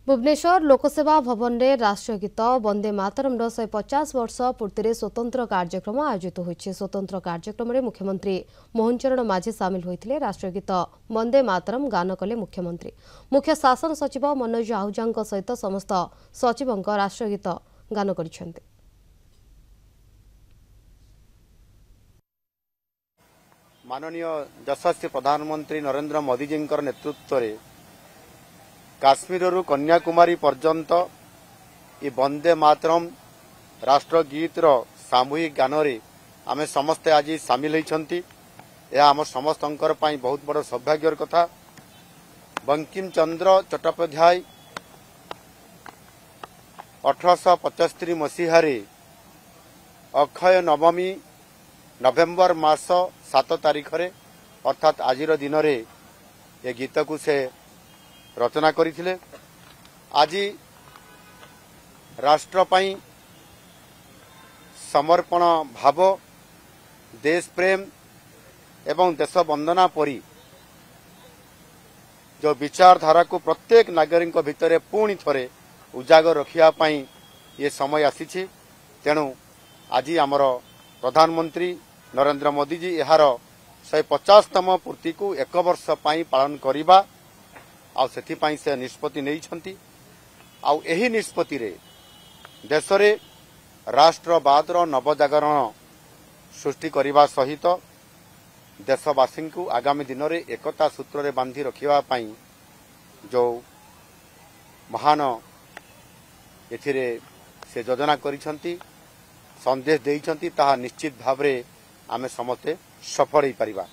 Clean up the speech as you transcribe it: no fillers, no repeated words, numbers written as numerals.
भुवनेश्वर लोकसेवा भवन में राष्ट्रीय गीत वंदे मातरम 150 वर्ष पूर्ति स्वतंत्र कार्यक्रम आयोजित होइछि। स्वतंत्र कार्यक्रम में मुख्यमंत्री मोहन चरण माझी सामिल होइथिले। राष्ट्रीय गीत वंदे मातरम गान कले मुख्यमंत्री। मुख्य शासन सचिव मनोज आहूजा सहित समस्त सचिव राष्ट्रीय गीत गान करिसेंते। माननीय यशस्वी प्रधानमंत्री नरेंद्र मोदी जी नेतृत्व में काश्मीर कन्याकुमारी पर्यंत ये वंदे मातरम राष्ट्रगीत सामूहिक गान रे आमे समस्ते आज सामिल होती। यह आम समस्त बहुत बड़ सौभाग्यर कथा। बंकिम चंद्र चट्टोपाध्याय 1875 मसीह अक्षय नवमी नवेम्बर मास 7 तारीख रे अर्थात आज दिन रे ये गीत को से रचना करथिले। आज राष्ट्र पई समर्पण भाव, देश प्रेम एवं देश वंदना परी जो विचारधारा को प्रत्येक नागरिक भितर पुणी थरे उजागर रखिया पई ये समय आसीछि। तेणु आज आमर प्रधानमंत्री नरेंद्र मोदी जी यार 150तम पूर्ति को 1 वर्ष पई पालन करिबा आउ सेथिपाई से निष्पत्ति नहीं। आउ एही निष्पत्ति रे देश रे राष्ट्रवाद नवजागरण सृष्टि करने सहित देशवासी को आगामी दिन में एकता सूत्र रे बांधि रखिबा पई जो महान एथिरे से योजना करिसंती संदेश देइसंती ताहा निश्चित भाव रे आमे समस्ते सफल हो पारिबा।